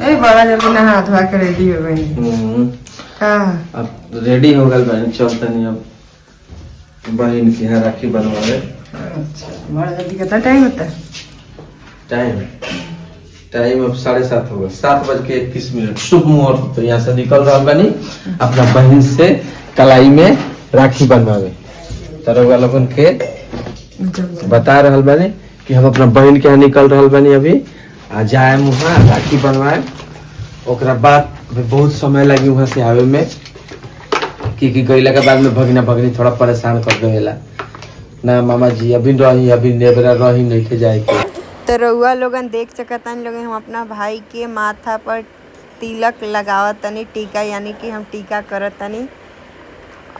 ए बड़ा जल्दी नहा धोआ के रेडी हो गई। अब रेडी हो गल बहन, चलते नहीं अब बहन के यहाँ राखी बनवावे। अच्छा बड़ा जल्दी कितना टाइम होता है? टाइम अब 7:30 होगा, 7:21 शुभ मुहूर्त। तो यहाँ से निकल रहा बनी अपना बहन से कलाई में राखी बनवावे। तरह लोगन के बता रहल बानी कि हम अपना बहन के यहाँ निकल रहल बानी अभी आ जाए वहाँ राखी बनवाए। ओकरा बाद बहुत समय लगी वहाँ से आवे में, क्योंकि गईला के बाद में भगना भगनी थोड़ा परेशान कर देला ना। मामा जी अभी रही, अभी नेबरा रही नहीं के जाए के। तो रउआ लोगन देख सकतानी लोगन हम अपना भाई के माथा पर तिलक लगावत तनी, टीका यानी कि हम टीका करत तनी।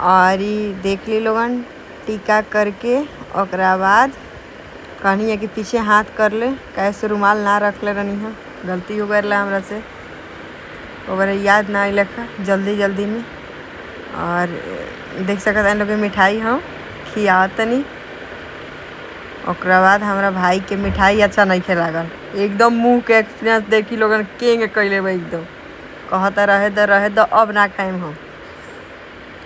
और ये देख ली लोगन टीका करके ओकरा बाद कहनी है कि पीछे हाथ कर ले, कैसे रुमाल ना रख ले रहनी है, गलती हो गई हमरा से, ओकरा याद ना आइल जल्दी में। और देख सकतानी लोग मिठाई हम खियावत तनी। ओकरा बाद हमरा भाई के मिठाई अच्छा नहीं लागल, एकदम मुंह के एक्सपीरियंस देखी लोगन केंगे कैले बा, एकदम कहता रहे दो अब ना खाएम हम।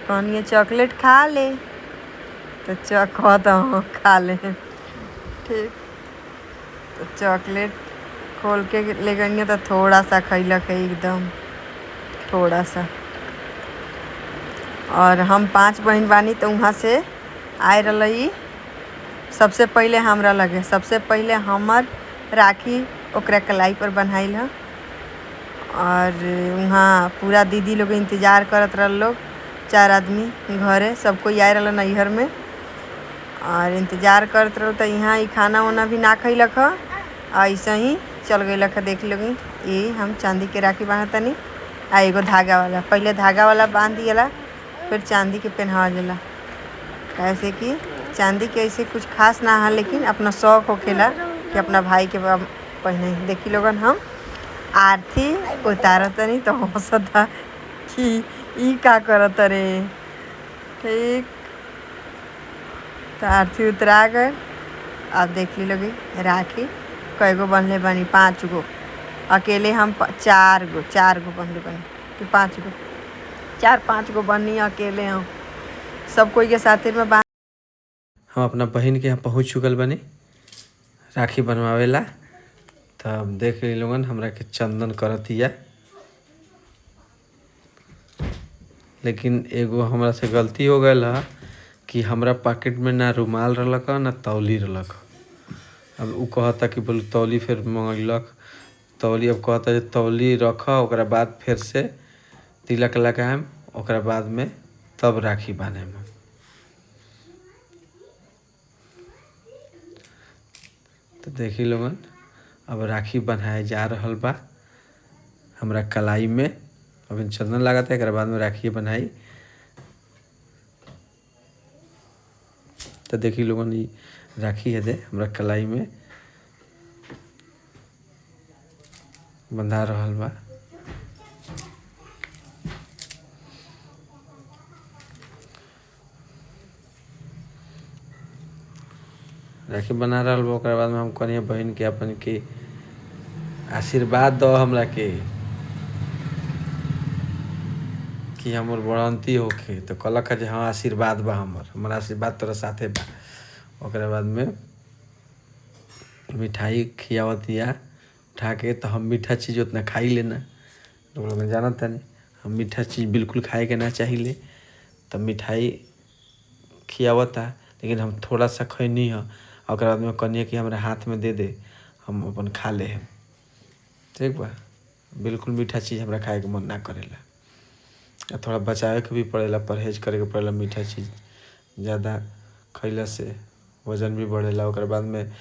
कहनी चॉकलेट खा ले तो कहता हाँ खा ले। ठीक, तो चॉकलेट खोल के ले गई तो थोड़ा सा खैलक है, एकदम थोड़ा सा। और हम 5 बहन बानी तो वहाँ से आए रही। सबसे पहले हमरा लगे, सबसे पहले हमर राखी ओकरा कलाई पर बन्हाइल है। और वहाँ पूरा दीदी लोग इंतज़ार करत रह लोग, 4 आदमी घरे, सब कोई आए रहा नैहर में और इंतज़ार करत रहो। तो यहाँ ही खाना वाना भी ना खैलक है, ऐसे ही चल गई। देख लोगी ये हम चांदी के राखी बांधतनी आ एगो धागा वाला, पहले धागा वाला बांध दिएला फिर चांदी के पहनावा जाला। कैसे कि चांदी के ऐसे कुछ खास ना है, लेकिन अपना शौक होखेला कि अपना भाई के पहने। देखी लोगन हम आरती उतारतनी तो हंसता कि ई का करत रे। ठीक, तो आरती उतरा गए। अब देख ली लोगी राखी कैगो बनले बनी, 5 गो। अकेले हम 4 गो बनले बनी कि 5 गो, 4-5 गो बनी अकेले हम, सब कोई के साथे में। हम अपना बहन के यहाँ पहुँच चुकल बनी राखी बनवावेला। तब देख ली लोगन हमरा के चंदन करतिया, लेकिन एगो हमरा से गलती हो गई है कि हमरा पॉकेट में ना रुमाल रहलक ना तौली रहलक। अब उ कहता कि बोल तौली, फिर मंगलक तौली। अब कहता है तौली रख, ओकरा बाद फिर से तिलक लगाएम, ओकरा बाद में तब राखी बांधेम। तो देखी लोगन अब राखी बन्हाए जा रहल बा हमरा कलाई में। अभी चंदन लागत है, एक बाद में राखी बन्हाई। तो देखी लोगन ये राखी है दे हमरा कलाई में बंधा रहल बा। राखी बना रहा बा। ओकरा बाद में हम कहनी बहन के अपन के आशीर्वाद दो हमरा के कि हमर बढ़ंती होके। तो कहलक जे हाँ आशीर्वाद बा, हमर आशीर्वाद तोरा साथे बा। ओकरा बाद में मिठाई खियावतिया उठा के। तो हम मीठा चीज़ उतना खाई लेना, लोग जानत नहीं हम मीठा चीज़ बिल्कुल खाए के ना चाहिए। तब मिठाई खियावता, लेकिन हम थोड़ा सा खैनी है। ओकरा बाद में कहनी कि हमरा हाथ में दे दे, हम अपन खा ले हम। ठीक बा, बिल्कुल मीठा चीज़ हमरा खाए के मन ना करेला। थोड़ा बचावे के भी पड़ेला, परहेज करे के पड़ेला। मीठा चीज़ ज़्यादा खैला से वजन भी बढ़ेला। ओकरा बाद में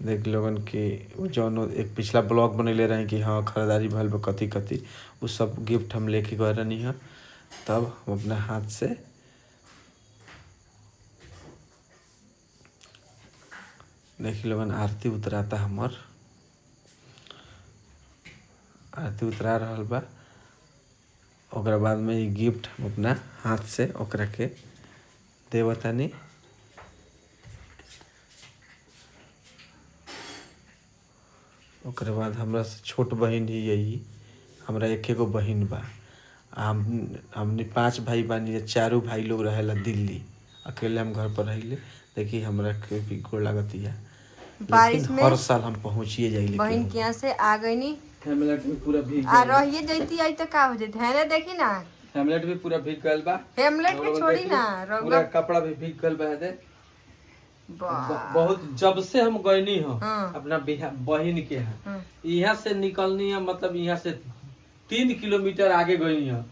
देख लोगन कि जौन एक पिछला ब्लॉग बनैले रहे कि हाँ खरीदारी भल बा कथी कथी, उ सब गिफ्ट हम लेके गए रहनी है। तब हम अपना हाथ से देखी लोगन आरती उतराता, हमर आरती उतरा रहल बा। ओकरा बाद में ये गिफ्ट हम अपना हाथ से ओकरा के देवतानी। ओकरा बाद हमरा से छोट बहन ही यही हमरा एके गो बहिन बा। हमने 5 भाई बानी, 4 भाई लोग रहेला दिल्ली, अकेले हम घर पर रहिले। देखी हमरा के भी गोड़ लागतिया, बारिश लेकिन में हर साल हम पहुँचिए जाइले। बहन के यहाँ से आ गई नी हेमलेट भी पूरा भीग आ रहिए जैती आई तो का हो जाती है देखी ना। हेमलेट भी पूरा भीग गल बा। हेमलेट के छोड़ी ना पूरा कपड़ा भी भीग गल बा। दे बहुत जब से हम गईनी हो अपना बहिन के यहाँ, यहाँ से निकलनी है, मतलब यहाँ से 3 किलोमीटर आगे गई है